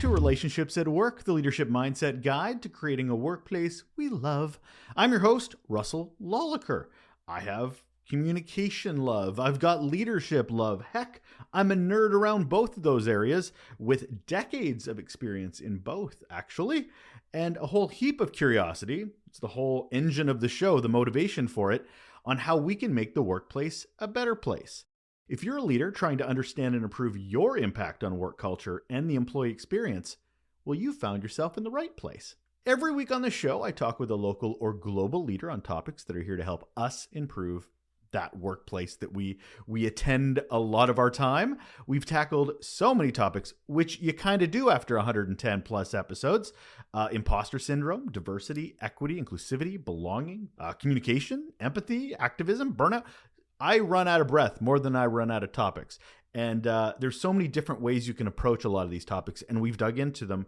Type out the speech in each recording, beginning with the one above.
to Relationships at Work, the leadership mindset guide to creating a workplace we love. I'm your host, Russel Lolacher. I have communication love. I've got leadership love. Heck, I'm a nerd around both of those areas with decades of experience in both, actually, and a whole heap of curiosity. It's the whole engine of the show, the motivation for it, on how we can make the workplace a better place. If you're a leader trying to understand and improve your impact on work culture and the employee experience, well, you found yourself in the right place. Every week on the show, I talk with a local or global leader on topics that are here to help us improve that workplace that we attend a lot of our time. We've tackled so many topics, which you kind of do after 110 plus episodes. Imposter syndrome, diversity, equity, inclusivity, belonging, communication, empathy, activism, burnout. I run out of breath more than I run out of topics. And there's so many different ways you can approach a lot of these topics, and we've dug into them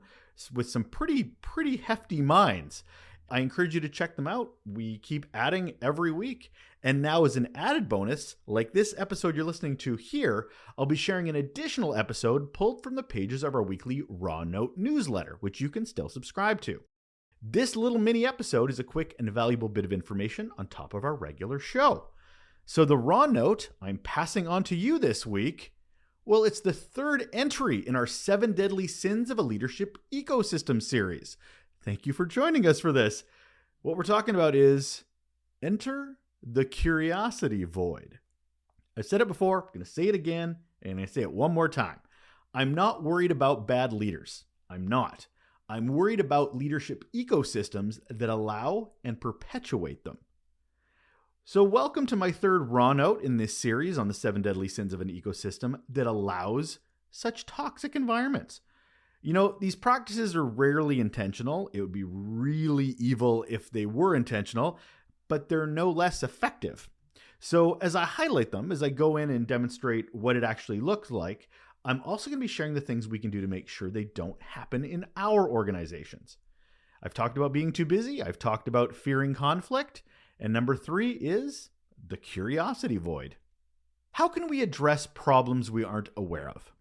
with some pretty hefty minds. I encourage you to check them out. We keep adding every week. And now as an added bonus, like this episode you're listening to here, I'll be sharing an additional episode pulled from the pages of our weekly Raw Note newsletter, which you can still subscribe to. This little mini episode is a quick and valuable bit of information on top of our regular show. So the Raw Note I'm passing on to you this week, well, it's the third entry in our 7 Deadly Sins of a Leadership Ecosystem series. Thank you for joining us for this. What we're talking about is enter the curiosity void. I've said it before, I'm going to say it again, and I say it one more time. I'm not worried about bad leaders. I'm not. I'm worried about leadership ecosystems that allow and perpetuate them. So welcome to my third Raw Note in this series on the 7 Deadly Sins of an Ecosystem that allows such toxic environments. You know, these practices are rarely intentional. It would be really evil if they were intentional, but they're no less effective. So as I highlight them, as I go in and demonstrate what it actually looks like, I'm also going to be sharing the things we can do to make sure they don't happen in our organizations. I've talked about being too busy. I've talked about fearing conflict. And number 3 is the curiosity void. How can we address problems we aren't aware of?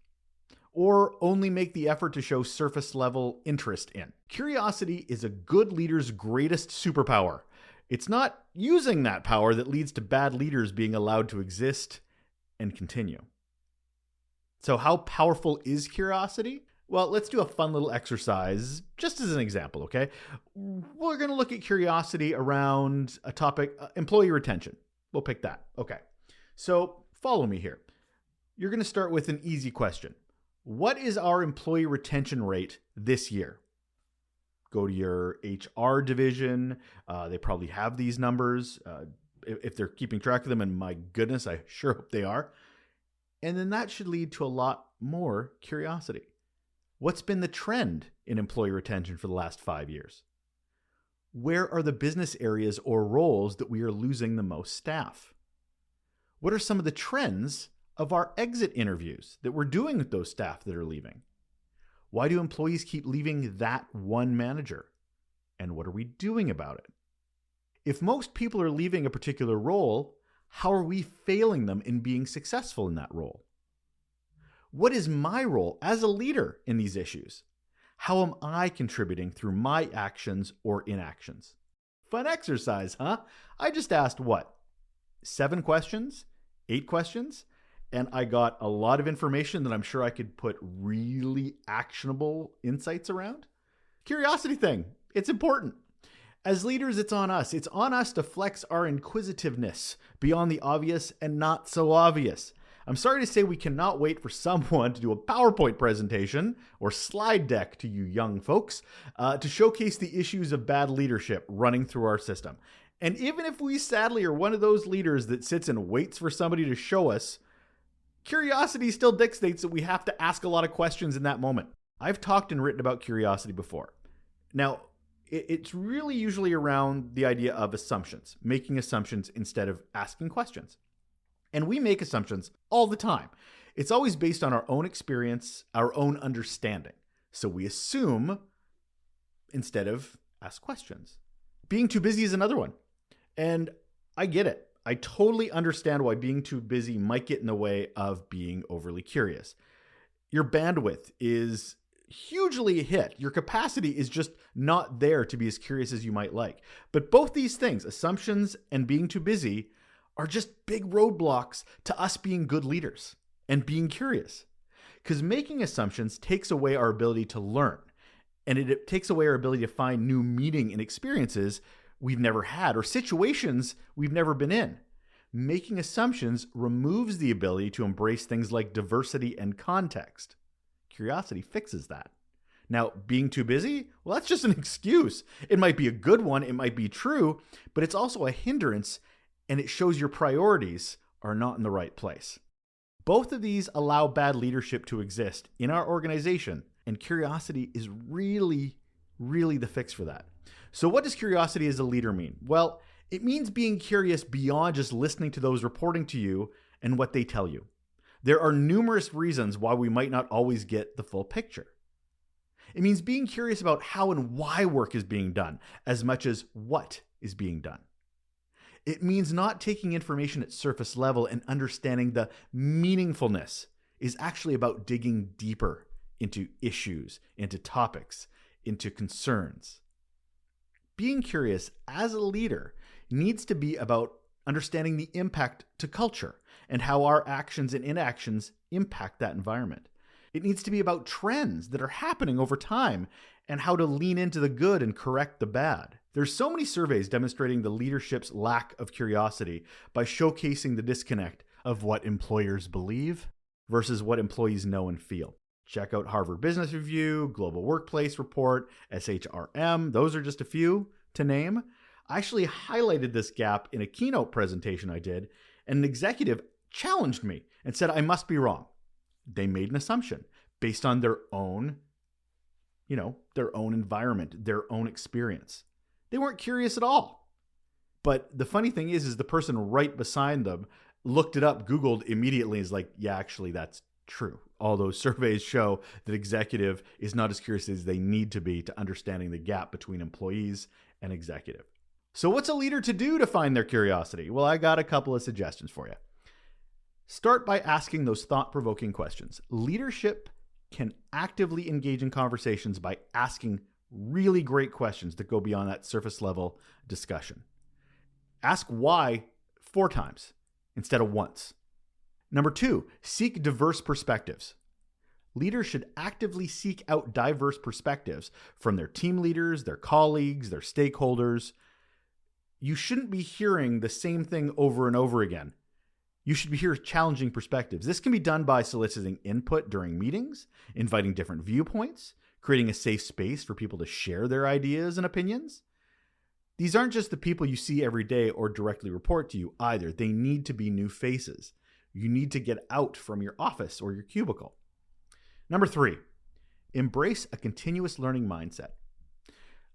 Or only make the effort to show surface level interest in? Curiosity is a good leader's greatest superpower. It's not using that power that leads to bad leaders being allowed to exist and continue. So how powerful is curiosity? Well, let's do a fun little exercise, just as an example, okay? We're going to look at curiosity around a topic, employee retention. We'll pick that. Okay. So follow me here. You're going to start with an easy question. What is our employee retention rate this year? Go to your HR division. They probably have these numbers if they're keeping track of them, and my goodness, I sure hope they are. And then that should lead to a lot more curiosity. What's been the trend in employee retention for the last 5 years? Where are the business areas or roles that we are losing the most staff? What are some of the trends of our exit interviews that we're doing with those staff that are leaving? Why do employees keep leaving that one manager? And what are we doing about it? If most people are leaving a particular role, how are we failing them in being successful in that role? What is my role as a leader in these issues? How am I contributing through my actions or inactions? Fun exercise, huh? I just asked what? 7 questions? 8 questions? And I got a lot of information that I'm sure I could put really actionable insights around. Curiosity thing, it's important. As leaders, it's on us. It's on us to flex our inquisitiveness beyond the obvious and not so obvious. I'm sorry to say we cannot wait for someone to do a PowerPoint presentation or slide deck to you young folks to showcase the issues of bad leadership running through our system. And even if we sadly are one of those leaders that sits and waits for somebody to show us, curiosity still dictates that we have to ask a lot of questions in that moment. I've talked and written about curiosity before. Now, it's really usually around the idea of assumptions, making assumptions instead of asking questions. And we make assumptions all the time. It's always based on our own experience, our own understanding. So we assume instead of ask questions. Being too busy is another one. And I get it. I totally understand why being too busy might get in the way of being overly curious. Your bandwidth is hugely hit. Your capacity is just not there to be as curious as you might like. But both these things, assumptions and being too busy, are just big roadblocks to us being good leaders and being curious. Because making assumptions takes away our ability to learn, and it takes away our ability to find new meaning in experiences we've never had or situations we've never been in. Making assumptions removes the ability to embrace things like diversity and context. Curiosity fixes that. Now, being too busy? Well, that's just an excuse. It might be a good one, it might be true, but it's also a hindrance, and it shows your priorities are not in the right place. Both of these allow bad leadership to exist in our organization, and curiosity is really the fix for that. So what does curiosity as a leader mean? Well, it means being curious beyond just listening to those reporting to you and what they tell you. There are numerous reasons why we might not always get the full picture. It means being curious about how and why work is being done as much as what is being done. It means not taking information at surface level and understanding the meaningfulness is actually about digging deeper into issues, into topics, into concerns. Being curious as a leader needs to be about understanding the impact to culture and how our actions and inactions impact that environment. It needs to be about trends that are happening over time and how to lean into the good and correct the bad. There's so many surveys demonstrating the leadership's lack of curiosity by showcasing the disconnect of what employers believe versus what employees know and feel. Check out Harvard Business Review, Global Workplace Report, SHRM. Those are just a few to name. I actually highlighted this gap in a keynote presentation I did, and an executive challenged me and said I must be wrong. They made an assumption based on their own environment, their own experience. They weren't curious at all. But the funny thing is the person right beside them looked it up, Googled immediately, is like, yeah, actually, that's true. All those surveys show that executive is not as curious as they need to be to understanding the gap between employees and executive. So what's a leader to do to find their curiosity? Well, I got a couple of suggestions for you. Start by asking those thought-provoking questions. Leadership can actively engage in conversations by asking really great questions that go beyond that surface level discussion. Ask why 4 times instead of once. Number 2, seek diverse perspectives. Leaders should actively seek out diverse perspectives from their team leaders, their colleagues, their stakeholders. You shouldn't be hearing the same thing over and over again. You should be hearing challenging perspectives. This can be done by soliciting input during meetings, inviting different viewpoints, creating a safe space for people to share their ideas and opinions. These aren't just the people you see every day or directly report to you either. They need to be new faces. You need to get out from your office or your cubicle. Number 3, embrace a continuous learning mindset.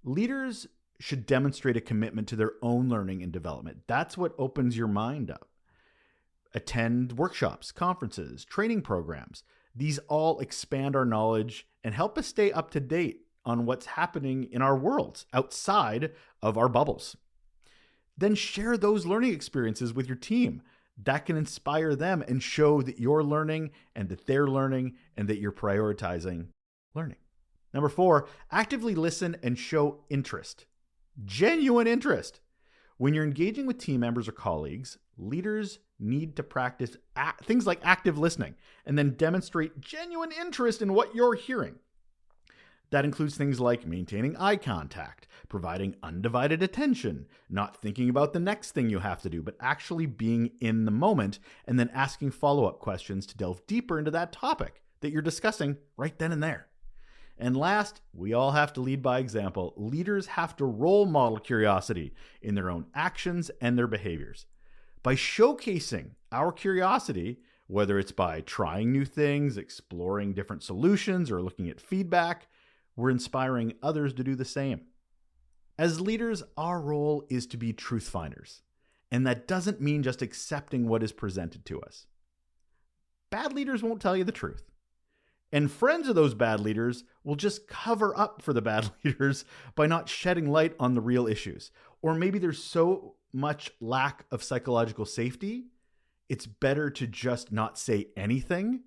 Leaders should demonstrate a commitment to their own learning and development. That's what opens your mind up. Attend workshops, conferences, training programs. These all expand our knowledge and help us stay up to date on what's happening in our worlds outside of our bubbles. Then share those learning experiences with your team. That can inspire them and show that you're learning and that they're learning and that you're prioritizing learning. Number 4, actively listen and show interest. Genuine interest. When you're engaging with team members or colleagues, leaders need to practice things like active listening and then demonstrate genuine interest in what you're hearing. That includes things like maintaining eye contact, providing undivided attention, not thinking about the next thing you have to do, but actually being in the moment and then asking follow-up questions to delve deeper into that topic that you're discussing right then and there. And last, we all have to lead by example. Leaders have to role model curiosity in their own actions and their behaviors. By showcasing our curiosity, whether it's by trying new things, exploring different solutions, or looking at feedback, we're inspiring others to do the same. As leaders, our role is to be truth finders, and that doesn't mean just accepting what is presented to us. Bad leaders won't tell you the truth. And friends of those bad leaders will just cover up for the bad leaders by not shedding light on the real issues. Or maybe there's so much lack of psychological safety, it's better to just not say anything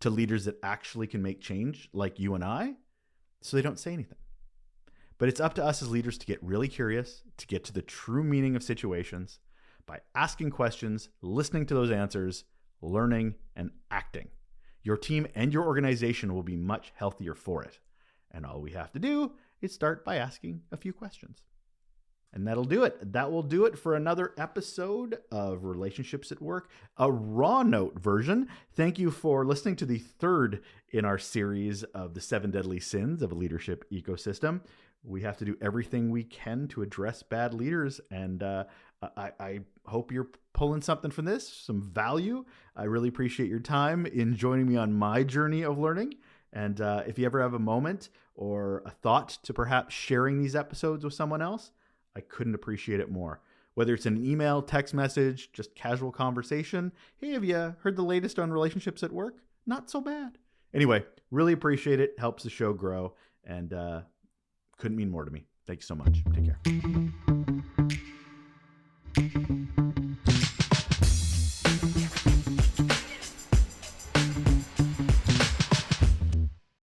to leaders that actually can make change, like you and I, so they don't say anything. But it's up to us as leaders to get really curious, to get to the true meaning of situations by asking questions, listening to those answers, learning, and acting. Your team and your organization will be much healthier for it. And all we have to do is start by asking a few questions. And that'll do it. That will do it for another episode of Relationships at Work, a raw note version. Thank you for listening to the third in our series of the 7 deadly sins of a leadership ecosystem. We have to do everything we can to address bad leaders. And I hope you're pulling something from this, some value. I really appreciate your time in joining me on my journey of learning. And if you ever have a moment or a thought to perhaps sharing these episodes with someone else, I couldn't appreciate it more. Whether it's an email, text message, just casual conversation. Hey, have you heard the latest on relationships at work? Not so bad. Anyway, really appreciate it. Helps the show grow, and couldn't mean more to me. Thank you so much. Take care.